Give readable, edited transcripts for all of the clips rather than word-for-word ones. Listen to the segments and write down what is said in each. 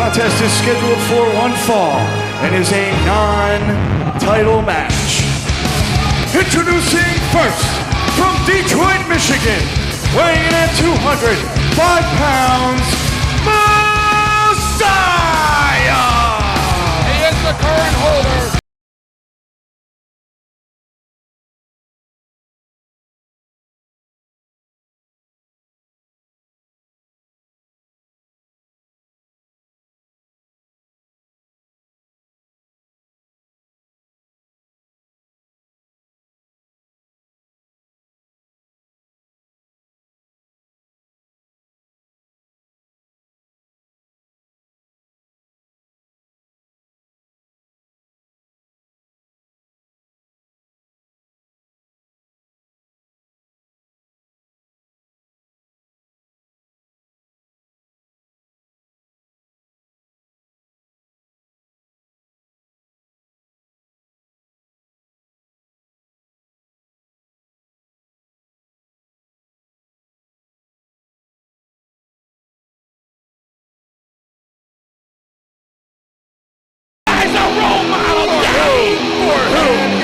contest is scheduled for one fall and is a non-title match. Introducing first, from Detroit, Michigan, weighing in at 205 pounds, Messiah! He is the current holder.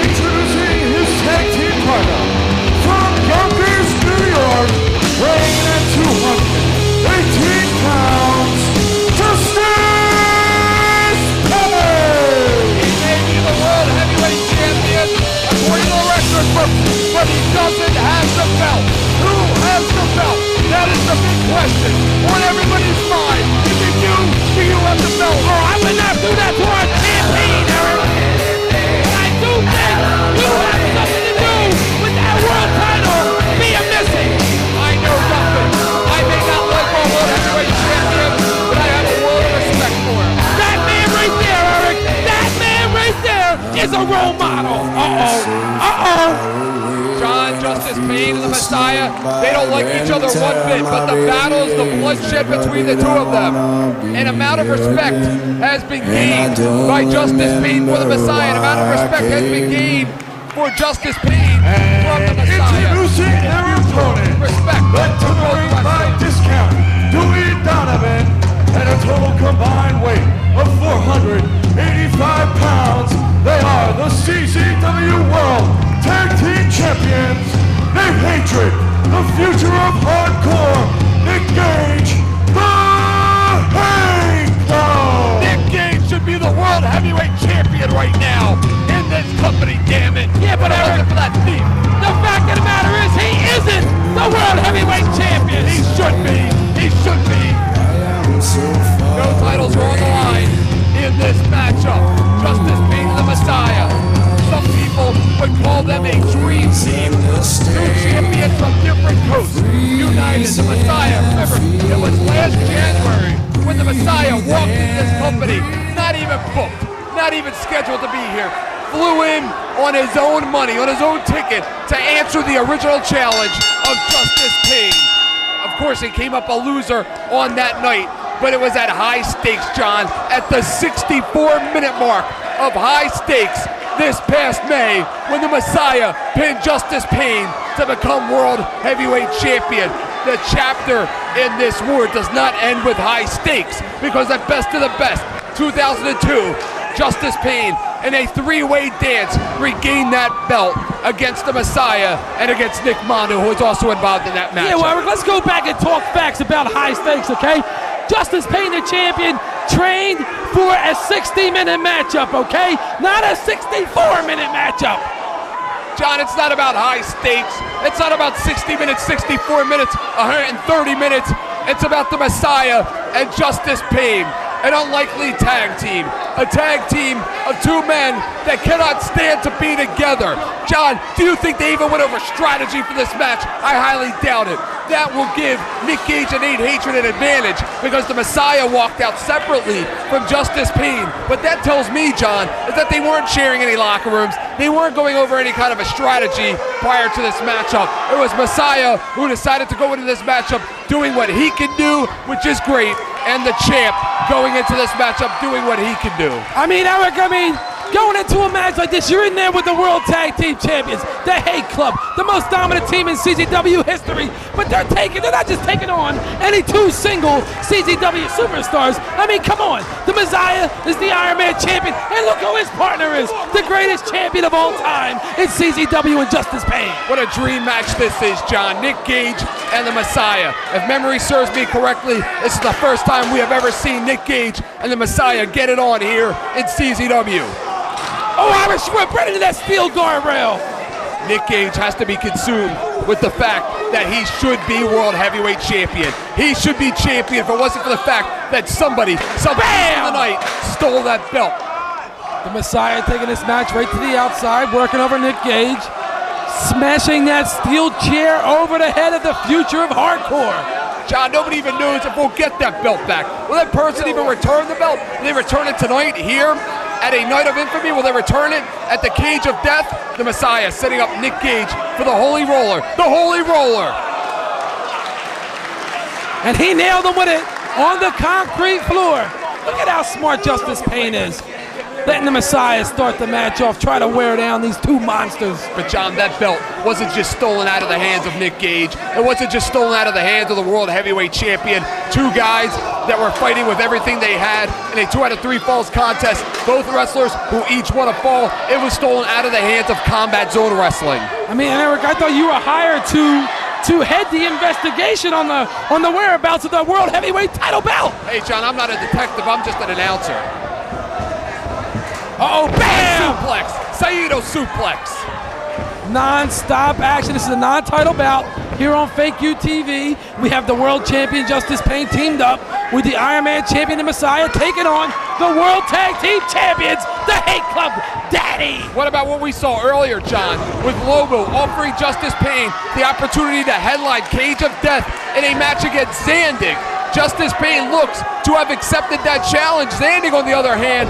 Introducing his tag team partner, from Yonkers, New York, weighing in at 218 pounds, Justice Payne! He may be the world heavyweight champion according to the record book, but he doesn't have the belt. Who has the belt? That is the big question on everybody's mind. Is it you? Do you have the belt? Oh, I would not do that to our champion, Eric. I do think you have something to do with that world title being missing. I know nothing. I may not like our world heavyweight champion, but I have a world of respect for him. That man right there, Eric, that man right there is a role model. John Justice Payne and the Messiah, they don't like each other one bit, but the battles, the bloodshed between the two of them, an amount of respect has been gained by Justice Payne for the Messiah. An amount of respect has been gained for Justice Payne from the Messiah. Introducing their opponent, Respect. led to the ring by discount, Dewey Donovan, and a total combined weight of 485 pounds. They are the CZW World Tag Team Champions, Nick Hatred, the future of hardcore, Nick Gage, the Hang Club. Nick Gage should be the world heavyweight champion right now in this company, damn it. Yeah, but Eric, for that thief. The fact of the matter is he isn't the world heavyweight champion. He should be. He should be. No titles are on the line in this matchup. Justice Payne and the Messiah. Some people would call them a dream team. Two champions from different coasts united. The Messiah, remember, it was last January when the Messiah walked into this company, not even booked, not even scheduled to be here. Flew in on his own money, on his own ticket, to answer the original challenge of Justice Payne. Of course, he came up a loser on that night, but it was at high stakes, John, at the 64-minute mark of high stakes this past May, when the Messiah pinned Justice Payne to become World Heavyweight Champion. The chapter in this war does not end with high stakes, because at Best of the Best 2002, Justice Payne in a three-way dance regained that belt against the Messiah and against Nick Manu, who was also involved in that match. Yeah, well, Eric, let's go back and talk facts about high stakes, okay? Justice Payne, the champion, trained for a 60-minute matchup, okay? Not a 64-minute matchup. John, it's not about high stakes. It's not about 60 minutes, 64 minutes, 130 minutes. It's about the Messiah and Justice Payne. An unlikely tag team. A tag team of two men that cannot stand to be together. John, do you think they even went over strategy for this match? I highly doubt it. That will give Nick Gage and Nate Hatred an advantage, because the Messiah walked out separately from Justice Payne. What that tells me, John, is that they weren't sharing any locker rooms. They weren't going over any kind of a strategy prior to this matchup. It was Messiah who decided to go into this matchup doing what he can do, which is great, and the champ going into this matchup doing what he can do. I mean, Eric, Going into a match like this, you're in there with the World Tag Team Champions, the Hate Club, the most dominant team in CZW history, but they're not just taking on any two single CZW superstars. I mean, come on. The Messiah is the Iron Man champion, and look who his partner is, the greatest champion of all time in CZW and Justice Pain. What a dream match this is, John. Nick Gage and the Messiah. If memory serves me correctly, this is the first time we have ever seen Nick Gage and the Messiah get it on here in CZW. Oh, Irish whip right into that steel guardrail. Nick Gage has to be consumed with the fact that he should be World Heavyweight Champion. He should be champion if it wasn't for the fact that somebody in the night stole that belt. The Messiah taking this match right to the outside, working over Nick Gage, smashing that steel chair over the head of the future of hardcore. John, nobody even knows if we'll get that belt back. Will that person even return the belt? Will they return it tonight here at a Night of Infamy? Will they return it at the Cage of Death? The Messiah setting up Nick Gage for the Holy Roller. The Holy Roller! And he nailed him with it on the concrete floor. Look at how smart Justice Pain is. Letting the Messiah start the match off, try to wear down these two monsters. But John, that belt wasn't just stolen out of the hands of Nick Gage. It wasn't just stolen out of the hands of the World Heavyweight Champion. Two guys that were fighting with everything they had in a 2 out of 3 falls contest. Both wrestlers who each won a fall. It was stolen out of the hands of Combat Zone Wrestling. I mean, Eric, I thought you were hired to head the investigation on the whereabouts of the World Heavyweight title belt. Hey, John, I'm not a detective. I'm just an announcer. Uh-oh, bam! Suplex. Saito suplex. Non-stop action. This is a non-title bout here on Fake UTV. We have the World Champion Justice Pain teamed up with the Iron Man Champion and Messiah taking on the World Tag Team Champions, the Hate Club Daddy. What about what we saw earlier, John, with Lobo offering Justice Pain the opportunity to headline Cage of Death in a match against Zandig? Justice Pain looks to have accepted that challenge. Zandig, on the other hand,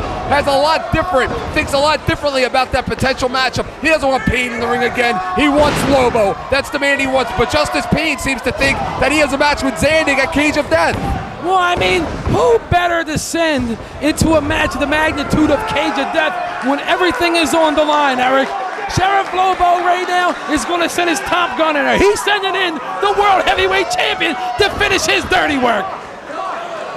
thinks a lot differently about that potential matchup. He doesn't want Pain in the ring again. He wants Lobo. That's the man he wants. But Justice Pain seems to think that he has a match with Zandig at Cage of Death. Well, I mean, who better to send into a match of the magnitude of Cage of Death when everything is on the line, Eric? Sheriff Lobo right now is going to send his Top Gun in there. He's sending in the World Heavyweight Champion to finish his dirty work.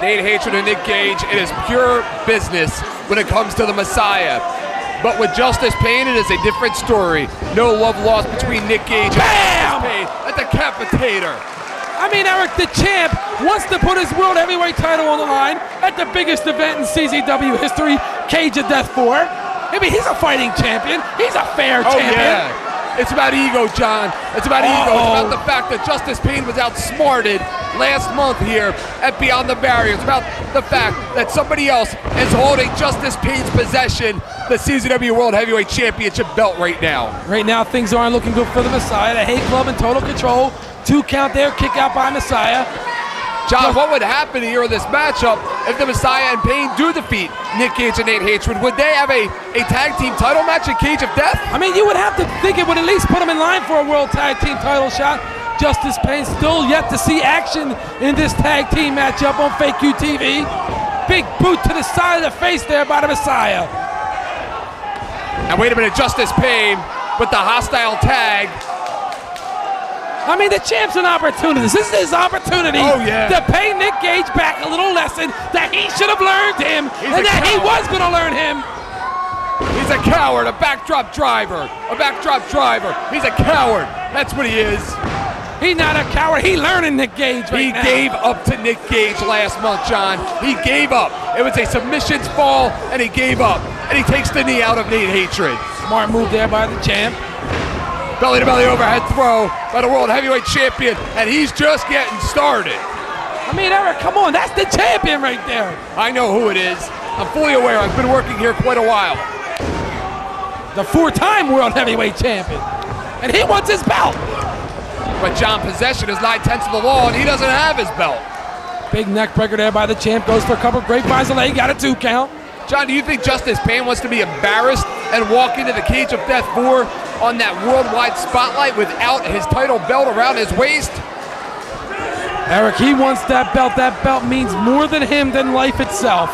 Nate Hatred and Nick Gage, it is pure business when it comes to the Messiah. But with Justice Pain, it is a different story. No love lost between Nick Gage and Justice Pain at the Decapitator. I mean, Eric, the champ wants to put his World Heavyweight title on the line at the biggest event in CZW history, Cage of Death 4. I mean, he's a fighting champion. He's a fair champion. Yeah. It's about ego, John. It's about ego. It's about the fact that Justice Pain was outsmarted last month here at Beyond the Barrier. It's about the fact that somebody else is holding Justice Pain's possession, the CZW World Heavyweight Championship belt right now. Right now, things aren't looking good for the Messiah. The Hate Club in total control. 2 count there, kick out by Messiah. John, what would happen here in this matchup if the Messiah and Pain do defeat Nick Gage and Nate Hatred? Would they have a tag team title match at Cage of Death? I mean, you would have to think it would at least put them in line for a World Tag Team title shot. Justice Pain still yet to see action in this tag team matchup on Fake UTV. Big boot to the side of the face there by the Messiah. And wait a minute, Justice Pain with the hostile tag. I mean, the champ's an opportunity. This is his opportunity to pay Nick Gage back a little lesson that he should have learned him and that he was going to learn him. He's a coward, a backdrop driver, He's a coward. That's what he is. He's not a coward. He's learning Nick Gage right now. He gave up to Nick Gage last month, John. He gave up. It was a submissions fall, and he gave up. And he takes the knee out of Nate Hatred. Smart move there by the champ. Belly-to-belly overhead throw by the World Heavyweight Champion, and he's just getting started. I mean, Eric, come on, that's the champion right there. I know who it is. I'm fully aware. I've been working here quite a while. The 4-time World Heavyweight Champion, and he wants his belt. But John, possession is 9/10 of the law, and he doesn't have his belt. Big neck breaker there by the champ. Goes for a couple grapevines of leg. Got a 2 count. John, do you think Justice Pain wants to be embarrassed and walk into the Cage of Death 4 on that worldwide spotlight without his title belt around his waist? Eric, he wants that belt. That belt means more than him than life itself.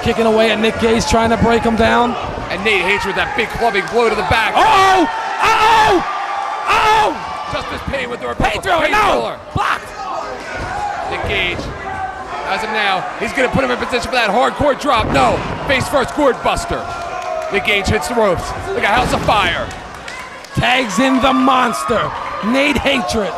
Kicking away at Nick Gage, trying to break him down. And Nate Hatred, that big clubbing blow to the back. Uh-oh! Uh-oh! Uh-oh! Justice Pain with the Pain thrower, no! Blocked! Nick Gage, as of now, he's gonna put him in position for that hardcore drop. No, face first gourd buster. Nick Gage hits the ropes like a house of fire. Tags in the monster, Nate Hatred.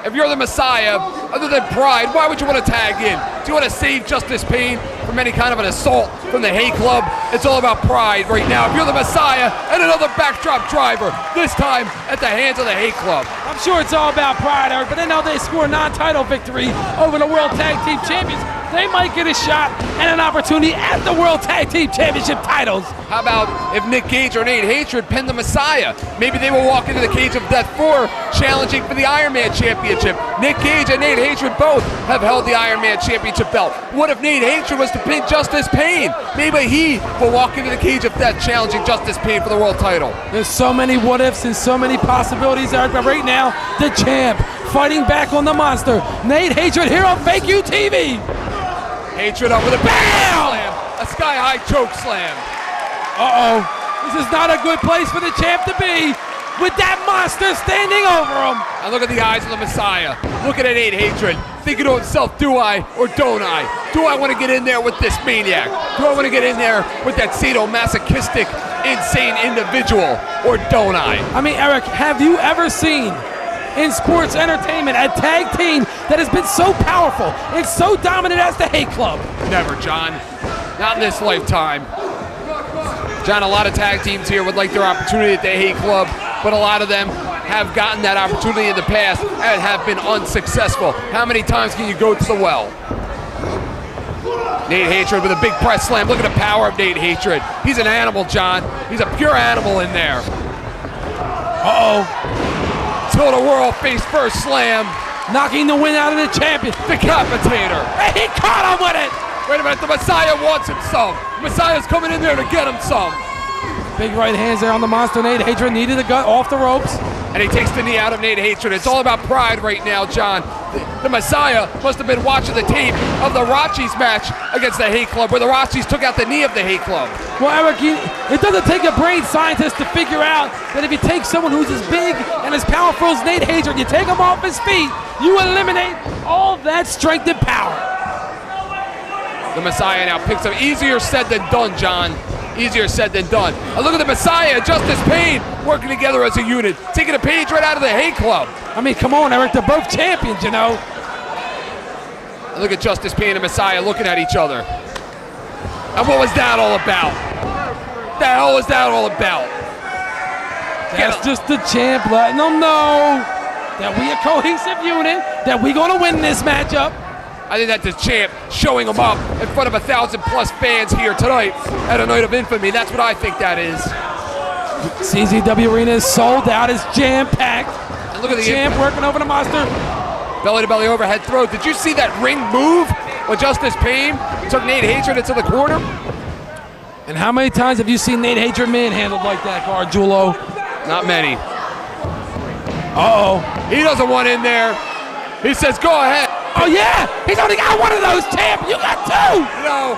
If you're the Messiah, other than pride, why would you want to tag in? Do you want to save Justice Pain from any kind of an assault from the Hate Club? It's all about pride right now. If you're the Messiah and another backdrop driver, this time at the hands of the Hate Club. I'm sure it's all about pride, Eric, but then now they score a non-title victory over the World Tag Team Champions. They might get a shot and an opportunity at the World Tag Team Championship titles. How about if Nick Gage or Nate Hatred pin the Messiah? Maybe they will walk into the cage of death for challenging for the Iron Man Championship. Nick Gage and Nate Hatred both have held the Iron Man Championship belt. What if Nate Hatred was to pin Justice Pain? Maybe he will walk into the cage of death challenging Justice Pain for the world title. There's so many what ifs and so many possibilities, Eric, but right now, the champ fighting back on the monster. Nate Hatred here on Fake U TV. Hatred up with a BAM! Slam, a sky-high choke slam. Uh-oh, this is not a good place for the champ to be with that monster standing over him. And look at the eyes of the Messiah. Look at Nate Hatred, thinking to himself, do I or don't I? Do I want to get in there with this maniac? Do I want to get in there with that sadomasochistic, insane individual, or don't I? I mean, Eric, have you ever seen in sports entertainment a tag team that has been so powerful and so dominant as the Hate Club? Never, John. Not in this lifetime. John, a lot of tag teams here would like their opportunity at the Hate Club, but a lot of them have gotten that opportunity in the past and have been unsuccessful. How many times can you go to the well? Nate Hatred with a big press slam. Look at the power of Nate Hatred. He's an animal, John. He's a pure animal in there. Uh-oh. Tilt-a-whirl face first slam. Knocking the wind out of the champion. Decapitator. And he caught him with it. Wait a minute, the Messiah wants him some. Messiah's coming in there to get him some. Big right hands there on the monster. Nate Hatred needed the gut off the ropes. And he takes the knee out of Nate Hatred. It's all about pride right now, John. The Messiah must have been watching the tape of the Rocchies match against the Hate Club, where the Rocchies took out the knee of the Hate Club. Well, Eric, it doesn't take a brain scientist to figure out that if you take someone who's as big and as powerful as Nate Hatred, you take him off his feet, you eliminate all that strength and power. The Messiah now picks up. Easier said than done, John. Easier said than done. And look at the Messiah and Justice Pain working together as a unit, taking a page right out of the Hate Club. I mean, come on, Eric, they're both champions, you know. And look at Justice Pain and Messiah looking at each other. And what was that all about? The hell was that all about? That's just the champ letting them know that we a cohesive unit, that we gonna win this matchup. I think that's the champ showing him up in front of 1,000+ fans here tonight at a night of infamy. That's what I think that is. CZW Arena is sold out, it's jam-packed. And look at the champ working over the monster. Belly to belly overhead throw. Did you see that ring move when Justice Pain took Nate Hatred into the corner? And how many times have you seen Nate Hatred manhandled like that, Gargiulo? Not many. Uh-oh. He doesn't want in there. He says, go ahead. Oh, yeah! He's only got one of those, champ! You got two! No.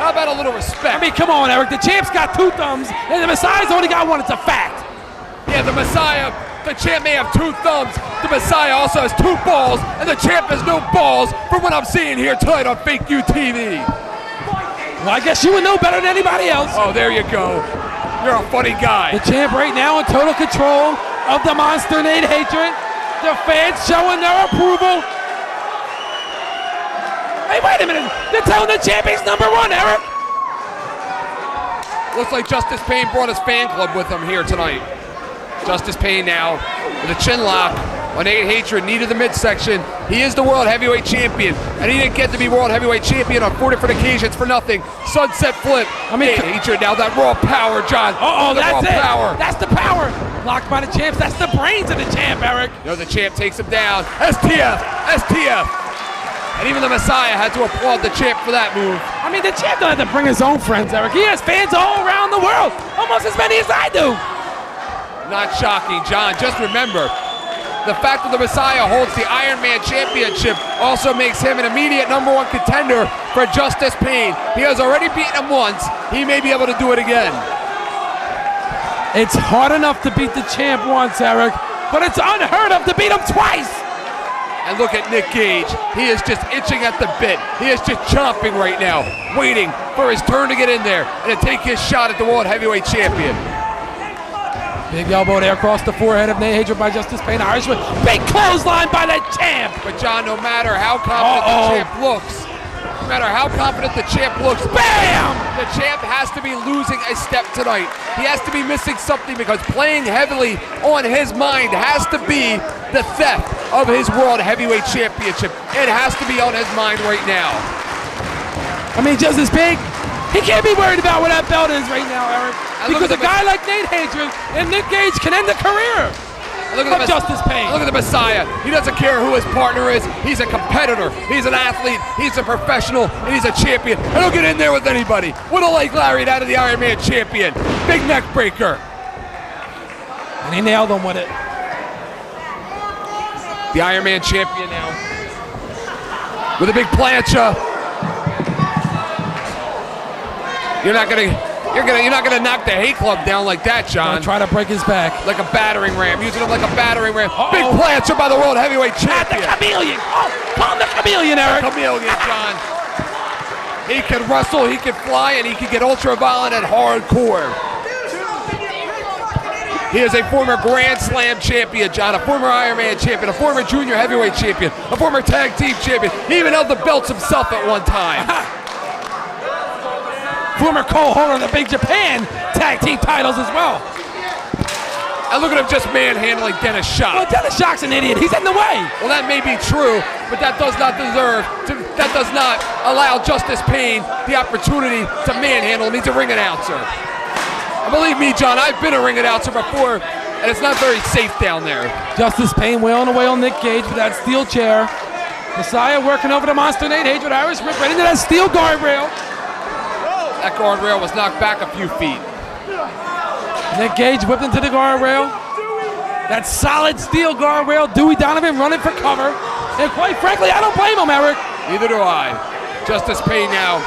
How about a little respect? I mean, come on, Eric. The champ's got two thumbs, and the Messiah's only got one. It's a fact. Yeah, the Messiah, the champ may have two thumbs. The Messiah also has two balls, and the champ has no balls from what I'm seeing here tonight on Fake U TV. Well, I guess you would know better than anybody else. Oh, there you go. You're a funny guy. The champ right now in total control of the monster Nate Hatred. The fans showing their approval. Hey, wait a minute. They're telling the champ he's #1, Eric. Looks like Justice Pain brought his fan club with him here tonight. Justice Pain now with a chin lock on Nate Hatred, knee to the midsection. He is the World Heavyweight Champion, and he didn't get to be World Heavyweight Champion on 4 different occasions for nothing. Sunset flip. I mean, Nate Hatred now that raw power, John. Uh-oh, that's it. Power. That's the power. Blocked by the champs. That's the brains of the champ, Eric. No, the champ takes him down. STF. STF. And even the Messiah had to applaud the champ for that move. I mean, the champ don't have to bring his own friends, Eric. He has fans all around the world, almost as many as I do. Not shocking, John. Just remember, The fact that the Messiah holds the Iron Man Championship also makes him an immediate #1 contender for Justice Pain. He has already beaten him once. He may be able to do it again. It's hard enough to beat the champ once, Eric, but it's unheard of to beat him twice. And look at Nick Gage. He is just itching at the bit. He is just chomping right now, waiting for his turn to get in there and to take his shot at the World Heavyweight Champion. Big elbow there across the forehead of Nate Hatred by Justice Pain. Irishman, big clothesline by the champ. But John, no matter how confident the champ looks, BAM! The champ has to be losing a step tonight. He has to be missing something because playing heavily on his mind has to be the theft of his World Heavyweight Championship. It has to be on his mind right now. I mean, Justice Pain, he can't be worried about where that belt is right now, Eric. Because a guy like Nate Hatred and Nick Gage can end a career. Look at Justice Pain. Look at the Messiah. He doesn't care who his partner is. He's a competitor. He's an athlete. He's a professional. And he's a champion. And he'll get in there with anybody. With a leg lariat out of the Iron Man champion. Big neck breaker. And he nailed him with it. The Iron Man champion now. With a big plancha. You're not gonna knock the Hate Club down like that, John. Try to break his back. Like a battering ram, using him like a battering ram. Big plancha by the World Heavyweight Champion. The chameleon. Oh, call him the chameleon, Eric. Chameleon, John. He can wrestle, he can fly, and he can get ultra-violent and hardcore. He is a former Grand Slam champion, John, a former Iron Man champion, a former Junior Heavyweight champion, a former Tag Team champion. He even held the belts himself at one time. Former co-holder of the Big Japan Tag Team titles as well. And look at him just manhandling Dennis Shock. Well, Dennis Shock's an idiot. He's in the way. Well, that may be true, but that does not allow Justice Pain the opportunity to manhandle him. He's a ring announcer. And believe me, John, I've been a ring announcer before, and it's not very safe down there. Justice Pain wailing away on Nick Gage with that steel chair. Messiah working over the monster Nate Hatred. Irish Rip right into that steel guardrail. That guardrail was knocked back a few feet. Nick Gage whipped into the guardrail. That solid steel guardrail. Dewey Donovan running for cover. And quite frankly, I don't blame him, Eric. Neither do I. Justice Pain now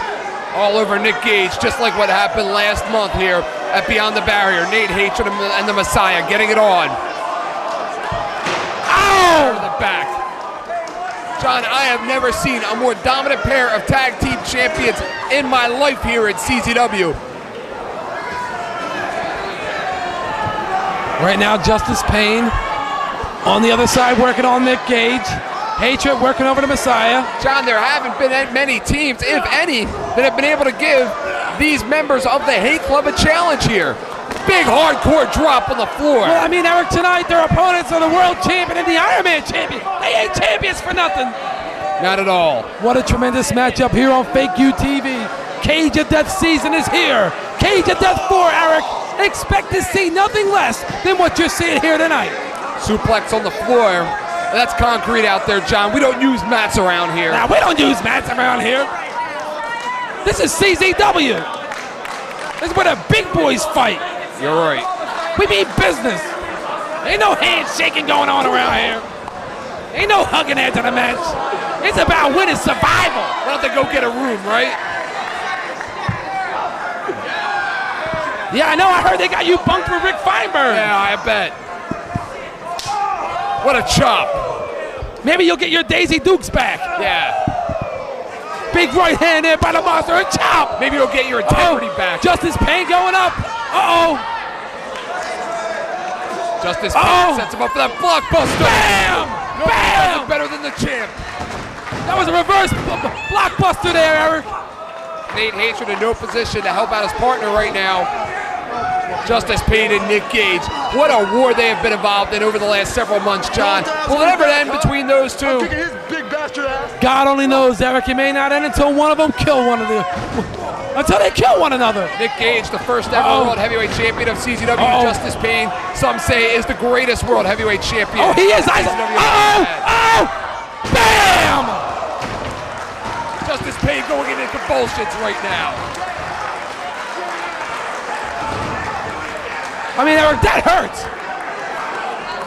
all over Nick Gage, just like what happened last month here at Beyond the Barrier. Nate Hatred and the Messiah getting it on. Ow! To the back. John, I have never seen a more dominant pair of tag team champions in my life here at CZW. Right now, Justice Pain on the other side working on Nick Gage. Hatred working over the Messiah. John, there haven't been many teams, if any, that have been able to give these members of the Hate Club a challenge here. Big hardcore drop on the floor. Well, I mean, Eric, tonight their opponents are the world champion and the Iron Man champion. They ain't champions for nothing. Not at all. What a tremendous matchup here on Fake U TV. Cage of Death season is here. Cage of Death 4, Eric. Expect to see nothing less than what you're seeing here tonight. Suplex on the floor. That's concrete out there, John. We don't use mats around here. Nah, we don't use mats around here. This is CZW. This is where the big boys fight. You're right. We mean business. Ain't no handshaking going on around here. Ain't no hugging after the match. It's about winning survival. Why don't they go get a room, right? Yeah, I know. I heard they got you bunked with Rick Feinberg. Yeah, I bet. What a chop. Maybe you'll get your Daisy Dukes back. Yeah. Big right hand there by the monster. A chop. Maybe you'll get your integrity back. Justice Pain going up. Uh-oh. Justice Pain sets him up for that blockbuster. Bam! Bam! Better than the champ. That was a reverse blockbuster there, Eric. Nate Hatred in no position to help out his partner right now. Justice Pain and Nick Gage. What a war they have been involved in over the last several months, John. Will it ever end between those two? God only knows, Eric. It may not end until one of them kill one of the... Until they kill one another. Nick Gage, the first ever World Heavyweight Champion of CZW. Justice Pain, some say, is the greatest World Heavyweight Champion. Oh, he is. Oh! Bam! Justice Pain going into convulsions right now. I mean, Eric, that hurts.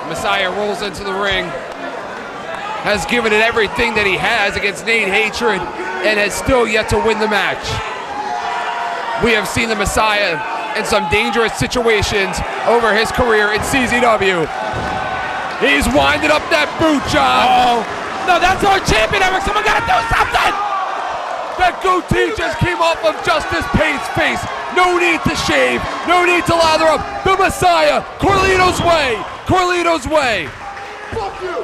Messiah rolls into the ring, has given it everything that he has against Nate Hatred, and has still yet to win the match. We have seen the Messiah in some dangerous situations over his career in CZW. He's winding up that boot, John. No, that's our champion, Eric. Someone gotta do something. That goatee just came off of Justice Payne's face. No need to shave, no need to lather up. The Messiah, Carlito's way, Carlito's way. Fuck you!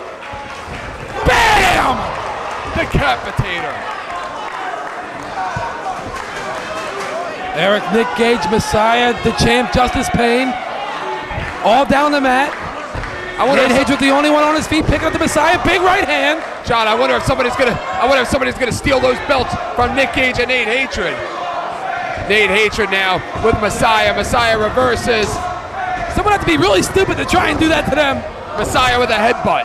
Bam! Decapitator. Eric, Nick Gage, Messiah, the champ, Justice Payne, all down the mat. Nate Hatred, the only one on his feet, picking up the Messiah, big right hand. John, I wonder if somebody's gonna steal those belts from Nick Gage and Nate Hatred. Nate Hatred now with Messiah. Messiah reverses. Someone has to be really stupid to try and do that to them. Messiah with a headbutt.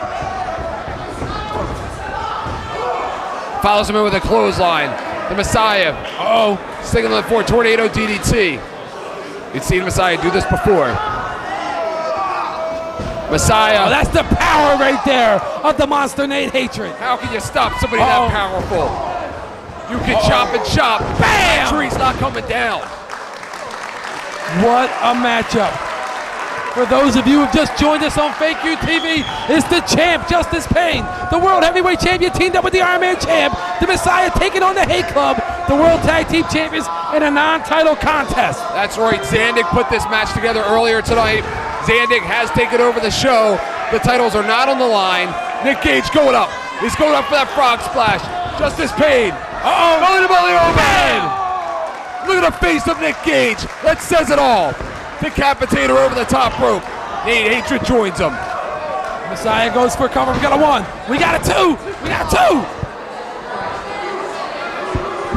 Follows him in with a clothesline. The Messiah. Signaling for Tornado DDT. You've seen Messiah do this before. Messiah. Oh, that's the power right there of the monster Nate Hatred. How can you stop somebody that powerful? You can chop and chop. Bam! Tree's not coming down. What a matchup. For those of you who have just joined us on Fake U TV, it's the champ, Justice Payne, the World Heavyweight Champion teamed up with the Iron Man champ, the Messiah taking on the Hate Club, the World Tag Team Champions in a non-title contest. That's right, Zandig put this match together earlier tonight. Zandig has taken over the show. The titles are not on the line. Nick Gage going up. He's going up for that frog splash. Justice Payne. Belly to belly overhead. Look at the face of Nick Gage. That says it all. Decapitator over the top rope. Nate Hatred joins him. Messiah goes for a cover. We got a one. We got a two. We got a two.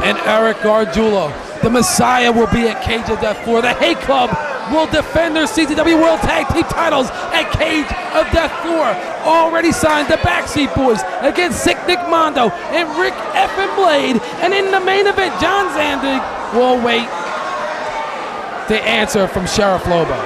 And Eric Gargiulo, the Messiah, will be at Cage of Death 4. The Hate Club will defend their CZW World Tag Team titles at Cage of Death 4. Already signed the Backseat Boys against Sick Nick Mondo and Rick Effin Blade. And in the main event, John Zandig will wait the answer from Sheriff Lobo.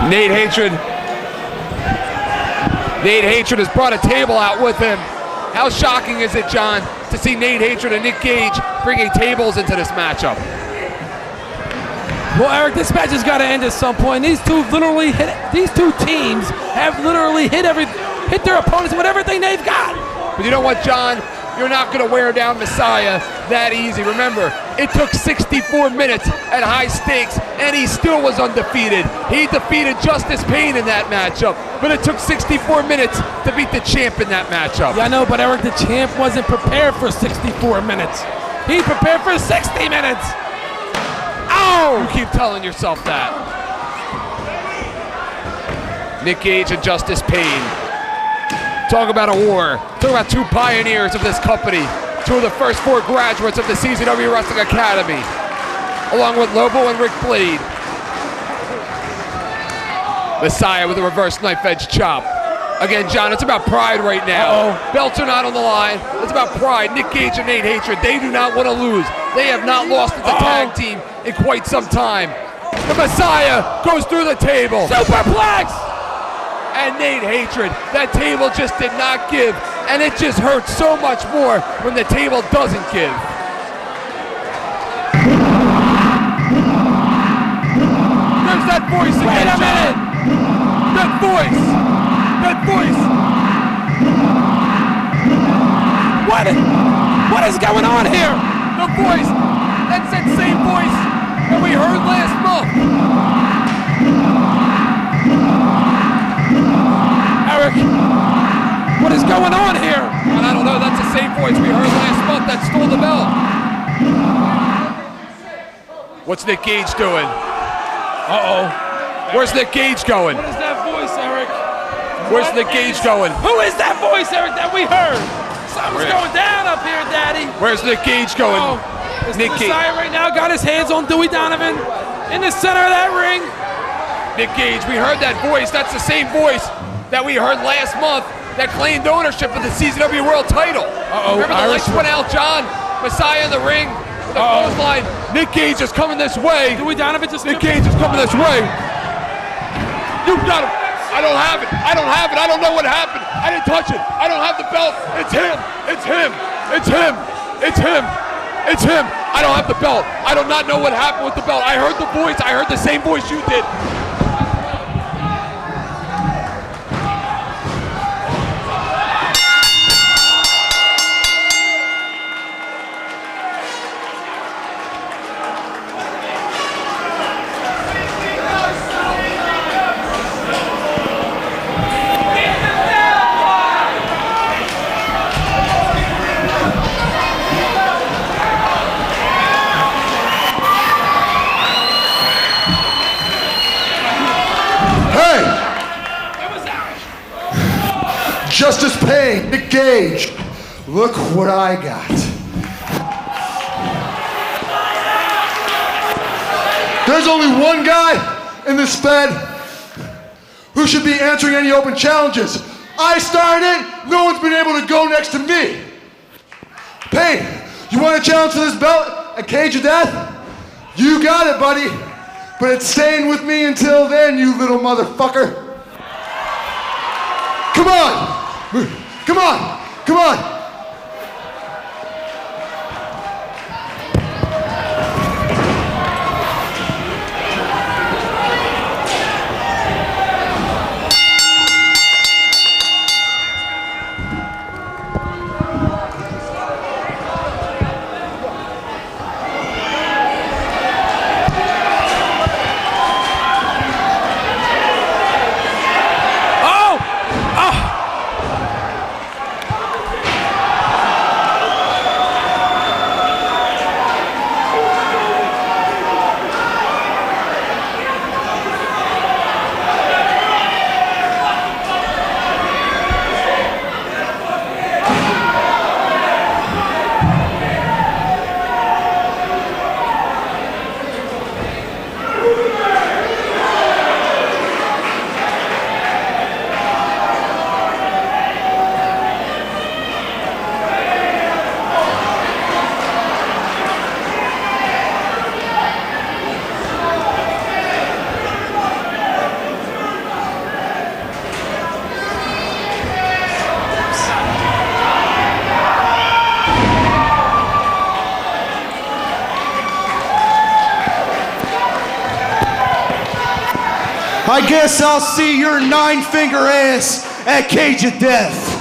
Nate Hatred has brought a table out with him. How shocking is it, John, to see Nate Hatred and Nick Gage bringing tables into this matchup? Well, Eric, this match has got to end at some point. These two teams have literally hit their opponents with everything they've got. But you know what, John? You're not going to wear down Messiah that easy. Remember, it took 64 minutes at high stakes, and he still was undefeated. He defeated Justice Payne in that matchup, but it took 64 minutes to beat the champ in that matchup. Yeah, I know, but Eric, the champ wasn't prepared for 64 minutes. He prepared for 60 minutes. Oh! You keep telling yourself that. Nick Gage and Justice Payne. Talk about a war. Talk about two pioneers of this company. Two of the first four graduates of the CZW Wrestling Academy, along with Lobo and Rick Blade. Messiah with a reverse knife edge chop. Again, John, it's about pride right now. Belts are not on the line. It's about pride. Nick Gage and Nate Hatred, they do not want to lose. They have not lost as a tag team in quite some time. The Messiah goes through the table. Superplex! And Nate Hatred, that table just did not give, and it just hurts so much more when the table doesn't give. There's that voice again. Wait a minute! That voice! That voice! What is going on here? The voice! That's that same voice that we heard last month. Eric, what is going on here? I don't know, that's the same voice we heard last month that stole the belt. What's Nick Gage doing? Where's Nick Gage going? What is that voice, Eric? Where's Nick Gage going? Who is that voice, Eric, that we heard? Something's going down up here, Daddy. Where's Nick Gage going? Nick Messiah right now got his hands on Dewey Donovan in the center of that ring. Nick Gage, we heard that voice. That's the same voice that we heard last month that claimed ownership of the CZW World title. Remember the lights went out, John? Messiah in the ring, the clothesline. Nick Gage is coming this way. Dewey Donovan just Nick Gage is coming this way. You got him. I don't have it. I don't have it. I don't know what happened. I didn't touch it. I don't have the belt. It's him. It's him. It's him. It's him. It's him. I don't have the belt. I do not know what happened with the belt. I heard the voice. I heard the same voice you did. Justice Payne, Nick Gage, look what I got. There's only one guy in this Fed who should be answering any open challenges. I started it, no one's been able to go next to me. Payne, you want a challenge for this belt at Cage of Death? You got it, buddy. But it's staying with me until then, you little motherfucker. Come on! Come on! Come on! I guess I'll see your nine-finger ass at Cage of Death.